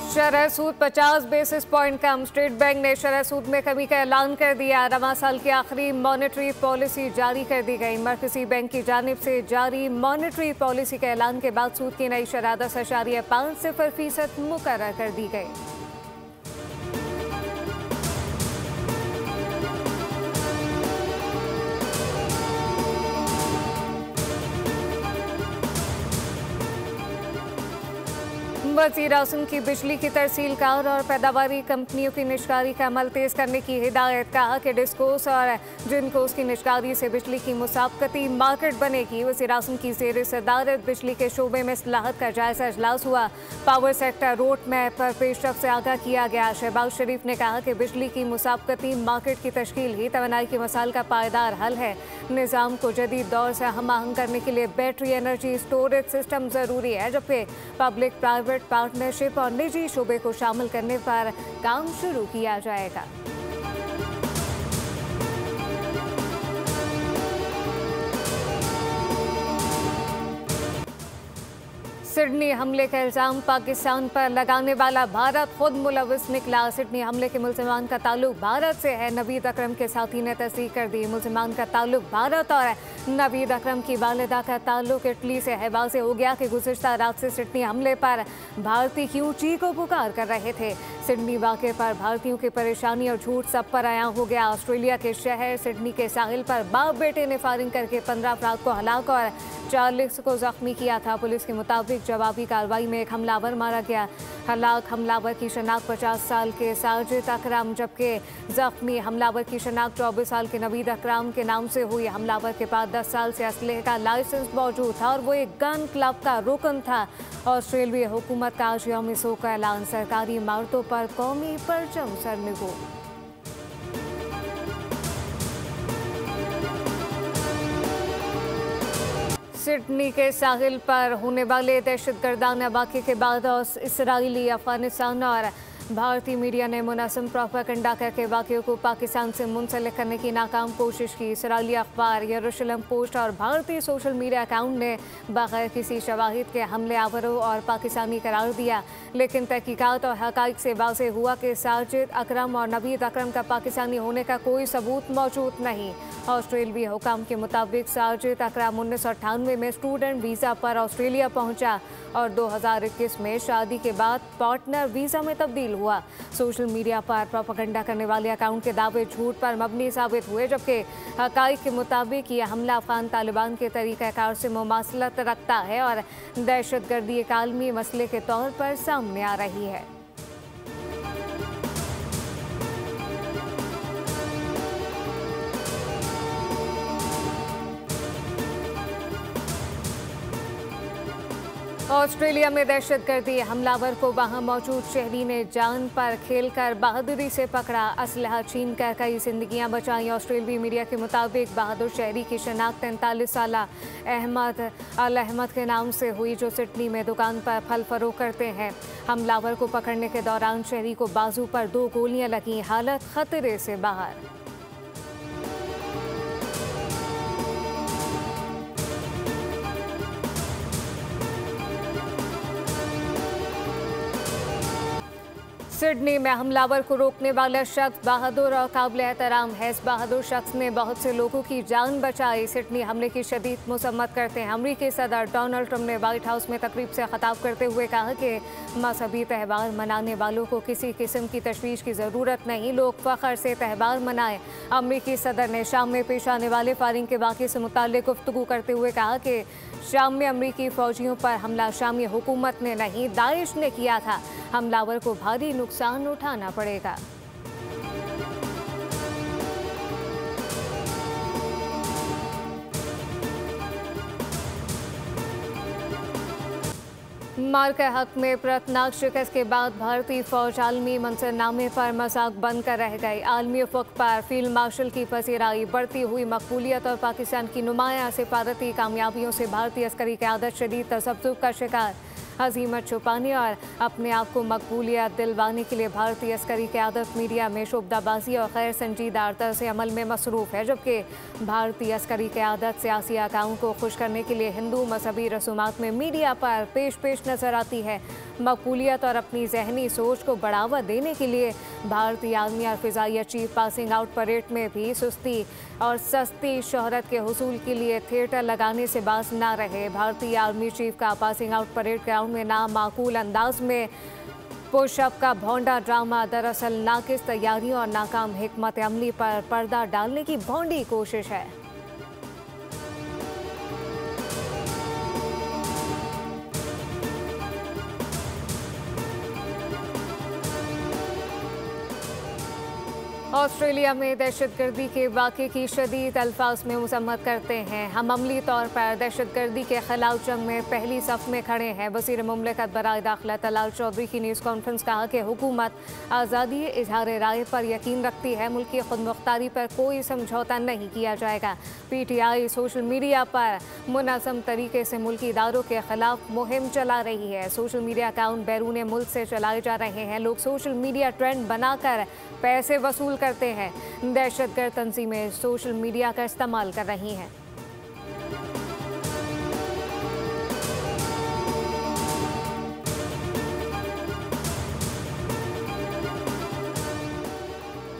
शरह सूद 50 basis point कम। State bank ने शरह सूद में कमी का ऐलान कर दिया। रवां साल की आखिरी मॉनेटरी पॉलिसी जारी कर दी गई। मरकजी बैंक की जानिब से जारी मॉनेटरी पॉलिसी के ऐलान के बाद सूद की नई शरह 10.50% मुकर्रर कर दी गई। वज़ीर आज़म की बिजली की तरसीलकार और पैदावारी कंपनियों की निष्कारी का अमल तेज करने की हिदायत। कहा कि डिस्कोस और जिनकोस की निष्कारी से बिजली की मुसाबकती मार्केट बनेगी। वज़ीर आज़म की ज़ेर सदारत बिजली के शोबे में इस्लाहत का जायजा इजलास हुआ। पावर सेक्टर रोड मैप पर पेशरफ से आगाह किया गया। शहबाज शरीफ ने कहा कि बिजली की मुसाबकती मार्केट की तश्कील ही तवानाई के मसाइल का पायदार हल है। निज़ाम को जदीद दौर से हम आहंग करने के लिए बैटरी एनर्जी स्टोरेज सिस्टम ज़रूरी है, जबकि पब्लिक प्राइवेट पार्टनरशिप और निजी शोबे को शामिल करने पर काम शुरू किया जाएगा। सिडनी हमले का इल्ज़ाम पाकिस्तान पर लगाने वाला भारत खुद मुलविस निकला। सिडनी हमले के मुल्ज़िमान का ताल्लुक भारत से है। नवीद अकरम के साथी ने तस्दीक कर दी। मुल्ज़िमान का ताल्लुक भारत और नवीद अकरम की वालिदा का ताल्लुक इटली से है। वाज़ेह हो गया कि गुज़िश्ता रात से सिडनी हमले पर भारतीय क्यों चीखो पुकार कर रहे थे। सिडनी वाक़े पर भारतीयों की परेशानी और झूठ सब पर आया हो गया। ऑस्ट्रेलिया के शहर सिडनी के साहिल पर बाप बेटे ने फायरिंग करके 15 अफराद को हलाक और 40 को जख्मी किया था। पुलिस के मुताबिक जवाबी कार्रवाई में एक हमलावर मारा गया। हलाक हमलावर की शनाख्त 50 साल के साजिद अकरम, जबकि जख्मी हमलावर की शनाख्त 24 साल के नवीद अकरम के नाम से हुई। हमलावर के पास 10 साल से असलहे का लाइसेंस मौजूद था और वो एक गन क्लब का रुकन था। ऑस्ट्रेलियाई हुकूमत का आज यौम शोक का ऐलान। सरकारी इमारतों पर कौमी परचम सरनगू। सिडनी के साहिल पर होने वाले दहशतगर्दाना वाक़े के बाद इसराइली, अफगानिस्तान और भारतीय मीडिया ने मुनासिब प्रोपेगेंडा करके वाक़े को पाकिस्तान से मुंसलिक करने की नाकाम कोशिश की। इसराइली अखबार यरूशलेम पोस्ट और भारतीय सोशल मीडिया अकाउंट ने बगैर किसी शवाहिद के हमले आवरों और पाकिस्तानी करार दिया, लेकिन तहकीकात और हक़ाइक़ से वाज़ेह हुआ कि साजिद अकरम और नवीद अकरम का पाकिस्तानी होने का कोई सबूत मौजूद नहीं। ऑस्ट्रेलवी हुकाम के मुताबिक साजिद अकरम 1998 में स्टूडेंट वीज़ा पर ऑस्ट्रेलिया पहुंचा और 2021 में शादी के बाद पार्टनर वीज़ा में तब्दील हुआ। सोशल मीडिया पर प्रोपेगेंडा करने वाले अकाउंट के दावे झूठ पर मबनी साबित हुए, जबकि हक़ाइक़ के मुताबिक यह हमला अफ़गान तालिबान के तरीक़ाकार से मुमासलत रखता है और दहशतगर्दी एक आलमी मसले के तौर पर सामने आ रही है। ऑस्ट्रेलिया में दहशतगर्दी हमलावर को वहां मौजूद शहरी ने जान पर खेलकर बहादुरी से पकड़ा। असलहा छीन कर कई जिंदगियां बचाई। ऑस्ट्रेलियाई मीडिया के मुताबिक बहादुर शहरी की शनाख्त 43 साला अहमद अल अहमद के नाम से हुई, जो सिडनी में दुकान पर फल फरोख्त करते हैं। हमलावर को पकड़ने के दौरान शहरी को बाजू पर 2 गोलियां लगीं। हालत खतरे से बाहर। सिडनी में हमलावर को रोकने वाला शख्स बहादुर और काबिल एहतराम है। इस बहादुर शख्स ने बहुत से लोगों की जान बचाई। सिडनी हमले की शदीद मसम्मत करते हैं। अमरीकी सदर डोनाल्ड ट्रंप ने व्हाइट हाउस में तकरीब से खिताब करते हुए कहा कि मजहबी त्यौहार मनाने वालों को किसी किस्म की तशवीश की ज़रूरत नहीं, लोग फ़ख्र से त्यौहार मनाएं। अमरीकी सदर ने शाम में पेश आने वाले फायरिंग के वाक़े से मुताल्लिक़ गुफ्तगू करते हुए कहा कि शाम में अमरीकी फ़ौजियों पर हमला शामी हुकूमत ने नहीं, दाइश ने किया था। हमलावर को भारी नुकसान उठाना पड़ेगा। मार के हक में प्रतनाक शिकस्त के बाद भारतीय फौज आलमी मंजरनामे पर मजाक बन कर रह गई। आलमी उफ़क़ पर फील्ड मार्शल की पसीराई, बढ़ती हुई मकबूलियत और पाकिस्तान की नुमायां सिफारती कामयाबियों से भारतीय अस्करी क़यादत शदीद तसब्बुब का शिकार। हजीमत छुपाने और अपने आप को मकबूलियत दिलवाने के लिए भारतीय अस्करी क़यादत मीडिया में शोबदाबाजी और गैर संजीदा तर्ज़ अमल में मसरूफ़ है, जबकि भारतीय अस्करी क़यादत सियासी आकाओं को खुश करने के लिए हिंदू मजहबी रसूमात में मीडिया पर पेश नज़र आती है। मकबूलियत और अपनी जहनी सोच को बढ़ावा देने के लिए भारतीय आर्मी और फ़िज़ाइया चीफ पासिंग आउट परेड में भी सुस्ती और सस्ती शोहरत के हुसूल के लिए थिएटर लगाने से बाज ना रहे। भारतीय आर्मी चीफ का पासिंग आउट परेड ग्राउंड में नामाकूल अंदाज में पुशअप का भोंडा ड्रामा दरअसल नाकिस तैयारियों और नाकाम हिकमत अमली पर पर्दा डालने की भोंडी कोशिश है। ऑस्ट्रेलिया में दहशतगर्दी के वाक़े की शदीद अल्फाज में मज़म्मत करते हैं। हम अमली तौर पर दहशतगर्दी के खिलाफ जंग में पहली सफ़ में खड़े हैं। वज़ीर मुमलिकत बराए दाखिला तलाल चौधरी की न्यूज़ कॉन्फ्रेंस कहा कि हुकूमत आज़ादी इजहार राय पर यकीन रखती है। मुल्की खुदमुख्तारी पर कोई समझौता नहीं किया जाएगा। PTI सोशल मीडिया पर मुनज़्ज़म तरीके से मुल्की इदारों के खिलाफ मुहिम चला रही है। सोशल मीडिया अकाउंट बैरून मुल्क से चलाए जा रहे हैं। लोग सोशल मीडिया ट्रेंड बनाकर पैसे वसूल करते हैं। दहशतगर्द तंजीमें सोशल मीडिया का इस्तेमाल कर रही हैं।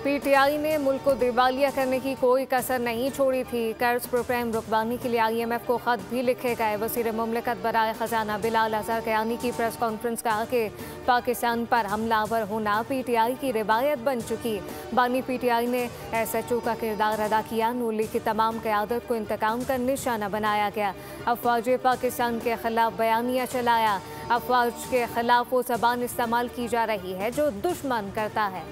PTI ने मुल्क को दिवालिया करने की कोई कसर नहीं छोड़ी थी। कर्ज प्रोग्राम रुकवाने के लिए IMF को खत भी लिखे गए। वज़ीर मुमलिकत बराए ख़जाना बिलाल अज़हर कयानी की प्रेस कॉन्फ्रेंस कहा कि पाकिस्तान पर हमलावर होना PTI की रिवायत बन चुकी। बानी PTI ने SHO का किरदार अदा किया। नून लीग की तमाम क़यादत को इंतकाम का निशाना बनाया गया। अफवाज पाकिस्तान के खिलाफ बयानिया चलाया। अफवाज के खिलाफ वो ज़बान इस्तेमाल की जा रही है जो दुश्मन करता है।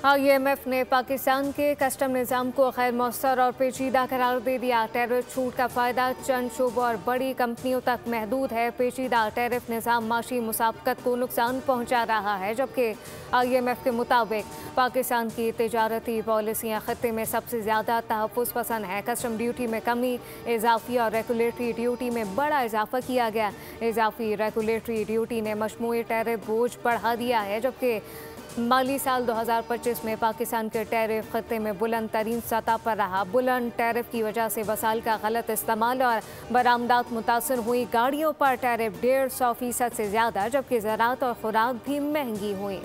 IMF ने पाकिस्तान के कस्टम निज़ाम को गैर मौसर और पेचीदा करार दे दिया। टैरिफ छूट का फ़ायदा चंद शोबों और बड़ी कंपनियों तक महदूद है। पेचीदा टैरिफ निज़ाम माशी मुसाबकत को नुकसान पहुँचा रहा है, जबकि IMF के मुताबिक पाकिस्तान की तिजारती पॉलिसियाँ खत्ते में सबसे ज़्यादा तहफ़्फ़ुज़ पसंद है। कस्टम ड्यूटी में कमी, इजाफी और रेगुलेटरी ड्यूटी में बड़ा इजाफा किया गया। इजाफी रेगुलेटरी ड्यूटी ने मजमूई टैरिफ बोझ बढ़ा दिया है, जबकि माली साल 2025 में पाकिस्तान के टैरिफ खत्ते में बुलंद तरीन सतह पर रहा। बुलंद टैरिफ की वजह से वसाइल का गलत इस्तेमाल और बरामदात मुतासर हुई। गाड़ियों पर टैरिफ 150% से ज़्यादा, जबकि ज़राअत और खुराक भी महंगी हुई।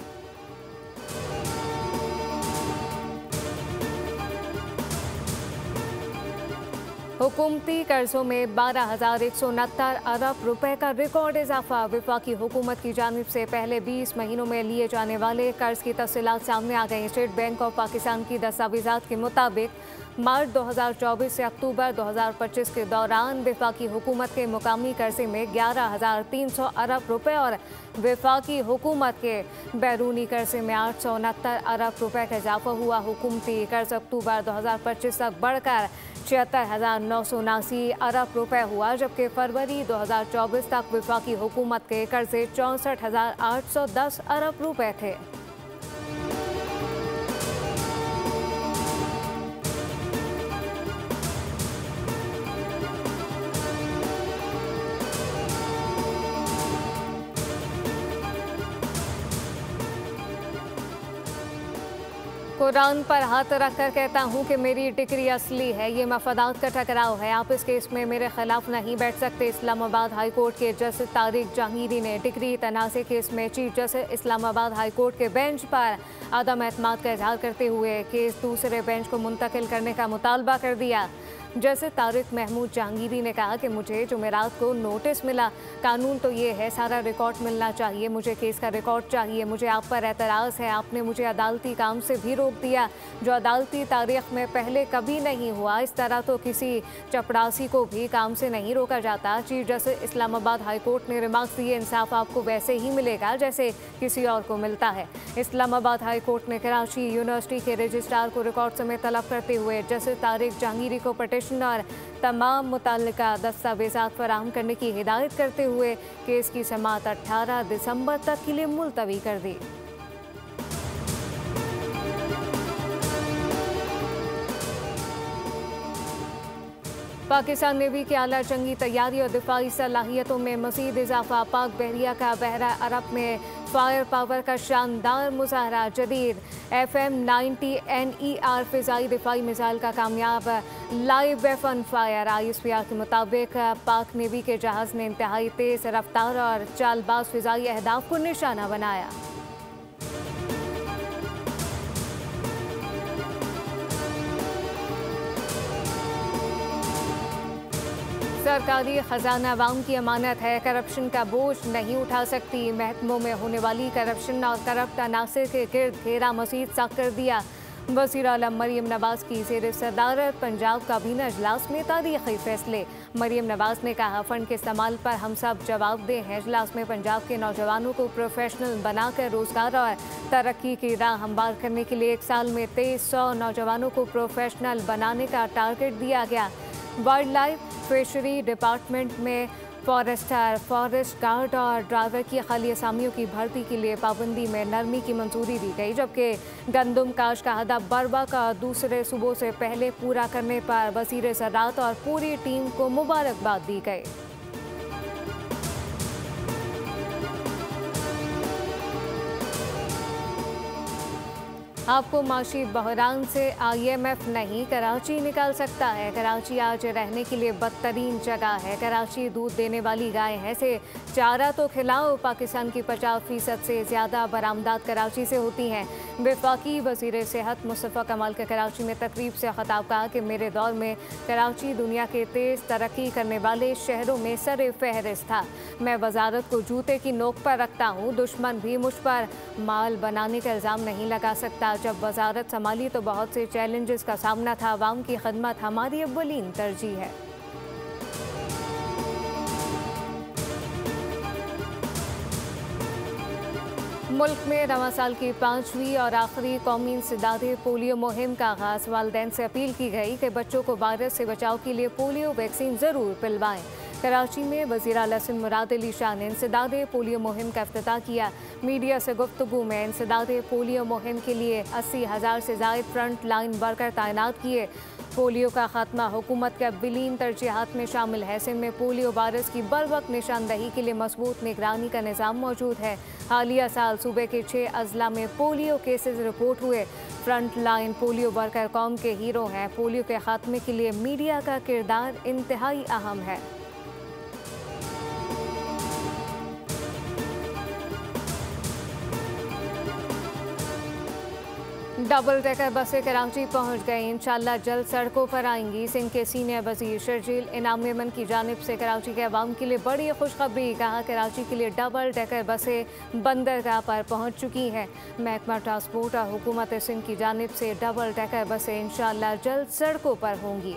हुकूमती कर्जों में 12,169 अरब रुपए का रिकॉर्ड इजाफा। वफाकी हुकूमत की जानिब से पहले 20 महीनों में लिए जाने वाले कर्ज की तफसीलात सामने आ गई। स्टेट बैंक ऑफ पाकिस्तान की दस्तावेज़ात के मुताबिक मार्च 2024 से अक्टूबर 2025 के दौरान वफाकी हुकूमत के मुकामी कर्जे में 11,300 अरब रुपए और वफाकी हुकूमत के बैरूनी कर्जे में 869 अरब रुपए का इजाफा हुआ। हुकूमती कर्ज अक्टूबर 2025 तक बढ़कर 76,979 अरब रुपए हुआ, जबकि फरवरी 2024 तक वफाकी हुकूमत के कर्जे 64,810 अरब रुपए थे। कुरान पर हाथ रखकर कहता हूँ कि मेरी डिग्री असली है। ये मफादात का टकराव है। आप इस केस में मेरे खिलाफ नहीं बैठ सकते। इस्लामाबाद हाई कोर्ट के जस्टिस तारिक जहांगीरी ने डिग्री तनाज़े केस में chief justice Islamabad high court के बेंच पर अदम एतमाद का इजहार करते हुए केस दूसरे बेंच को मुंतकिल करने का मुतालबा कर दिया। जस्टिस तारिक महमूद जहांगीरी ने कहा कि मुझे जुमेरात को नोटिस मिला। कानून तो ये है, सारा रिकॉर्ड मिलना चाहिए। मुझे केस का रिकॉर्ड चाहिए। मुझे आप पर एतराज़ है। आपने मुझे अदालती काम से भी रोक दिया, जो अदालती तारीख में पहले कभी नहीं हुआ। इस तरह तो किसी चपड़ासी को भी काम से नहीं रोका जाता। Chief justice Islamabad high court ने रिमार्क्स दिए, इंसाफ आपको वैसे ही मिलेगा जैसे किसी और को मिलता है। इस्लामाबाद हाई कोर्ट ने कराची यूनिवर्सिटी के रजिस्ट्रार को रिकॉर्ड समेत तलब करते हुए जस्टिस तारिक जहांगीरी को पटिशन और तमाम मुतल्लिका दस्तावेज़ात फराहम करने की हिदायत करते हुए केस की समाअत 18 दिसंबर तक के लिए मुलतवी कर दी। पाकिस्तान नेवी की आला जंगी तैयारी और दिफाई सलाहियतों में मज़ीद इजाफा। पाक बहरिया का बहरा अरब में फायर पावर का शानदार मुजाहरा। जदीद FM-90 NER फिजाई दिफाई मिसाइल का कामयाब लाइव वेपन फायर। ISPR के मुताबिक पाक नेवी के जहाज ने इंतहाई तेज रफ्तार और चालबाज फिजाई अहदाफ को निशाना बनाया। सरकारी खजाना अवाम की अमानत है, करप्शन का बोझ नहीं उठा सकती। महकमों में होने वाली करप्शन और करप्ट अनासर के गिर्द घेरा मज़ीद सख्त कर दिया। वज़ीर आला मरियम नवाज की ज़ेर सदारत पंजाब काबीना इजलास में तारीख़ी फैसले। मरियम नवाज ने कहा, फंड के इस्तेमाल पर हम सब जवाबदेह हैं। इजलास में पंजाब के नौजवानों को प्रोफेशनल बनाकर रोजगार और तरक्की की राह हमवार करने के लिए 1 साल में 2300 नौजवानों को प्रोफेशनल बनाने का टारगेट दिया गया। वाइल्ड लाइफ फिशरी डिपार्टमेंट में फॉरेस्टर, फॉरेस्ट गार्ड और ड्राइवर की खाली असामियों की भर्ती के लिए पाबंदी में नरमी की मंजूरी दी गई, जबकि गंदम काश का हदफ बर्वक का दूसरे सूबों से पहले पूरा करने पर वज़ीर ज़राअत और पूरी टीम को मुबारकबाद दी गई। आपको माशी बहरान से IMF नहीं कराची निकाल सकता है। कराची आज रहने के लिए बदतरीन जगह है। कराची दूध देने वाली गाय है से चारा तो खिलाओ। पाकिस्तान की 50% से ज़्यादा बरामदात कराची से होती हैं। वफाकी वज़ीर सेहत मुस्तफ़ा कमाल के कराची में तकरीब से ख़ताब कहा कि मेरे दौर में कराची दुनिया के तेज़ तरक्की करने वाले शहरों में सर फहरिस्त था। मैं वजारत को जूते की नोक पर रखता हूँ। दुश्मन भी मुझ पर माल बनाने का इल्ज़ाम नहीं लगा सकता। जब वजारत संभाली तो बहुत से चैलेंजेस का सामना था। आवाम की खदमत हमारी अव्वलीन तरजीह है। मुल्क में रवां साल की 5वीं और आखिरी कौमी इंसदादे पोलियो मुहिम का आगाज़। वालिदैन से अपील की गई कि बच्चों को वायरस से बचाव के लिए पोलियो वैक्सीन ज़रूर पिलवाएं। कराची में वज़ीर आला सिंध मुराद अली शाह ने इंसदादे पोलियो मुहिम का इफ्तिताह किया। मीडिया से गुफ्तगू में इंसदादे पोलियो मुहिम के लिए 80,000 से ज़ायद फ्रंट लाइन वर्कर तैनात किए। पोलियो का खात्मा हुकूमत के अव्वलीन तरजीहात में शामिल है। सिंध में पोलियो वायरस की बरवक्त निशानदही के लिए मजबूत निगरानी का निज़ाम मौजूद है। हालिया साल सूबे के 6 अजला में पोलियो केसेस रिपोर्ट हुए। फ्रंट लाइन पोलियो वर्कर कौम के हीरो हैं। पोलियो के खात्मे के लिए मीडिया का किरदार इंतहाई अहम है। डबल डेकर बसें कराची पहुंच गई। इंशाल्लाह जल्द सड़कों पर आएंगी। सिंध के सीनियर वजीर शर्जील इनाम मेमन की जानिब से कराची के अवाम के लिए बड़ी खुशखबरी। कहा, कराची के लिए डबल डेकर बसें बंदरगाह पर पहुंच चुकी हैं। महकमा ट्रांसपोर्ट और हुकूमत सिंध की जानिब से डबल डेकर बसें इंशाल्लाह जल्द सड़कों पर होंगी।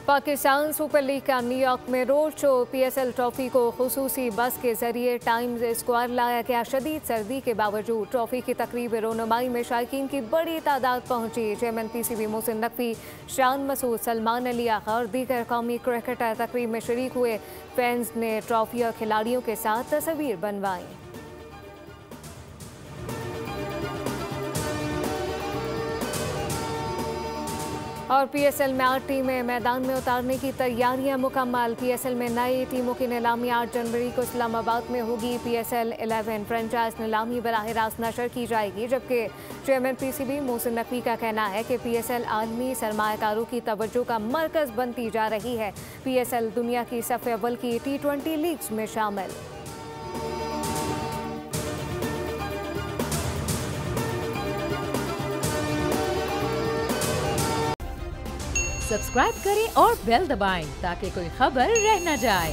पाकिस्तान सुपर लीग का न्यूयॉर्क में रोड शो। PSL ट्रॉफी को खुसूसी बस के जरिए टाइम्स स्क्वायर लाया गया। शदीद सर्दी के बावजूद ट्रॉफी की तकरीब रोनुमाई में शायकीन की बड़ी तादाद पहुंची। चेयरमैन PCB मोहसिन नकवी, शान मसूद, सलमान अली आगा और दीगर कौमी क्रिकेटर तकरीब में शरीक हुए। फैंस ने ट्रॉफी और खिलाड़ियों के साथ तस्वीर बनवाई। और PSL में 8 टीमें मैदान में उतारने की तैयारियां मुकम्मल। PSL में नई टीमों की नीलामी 8 जनवरी को इस्लामाबाद में होगी। PSL 11 फ्रेंचाइज नीलामी बराह रास्त नशर की जाएगी, जबकि चेयरमैन PCB मोहसिन नकवी का कहना है कि PSL आलमी सरमायाकारों की तवज्जो का मरकज़ बनती जा रही है। PSL दुनिया की सफ़े अव्वल की T20 लीग्स में शामिल। सब्सक्राइब करें और बेल दबाएं ताकि कोई खबर रह न जाए।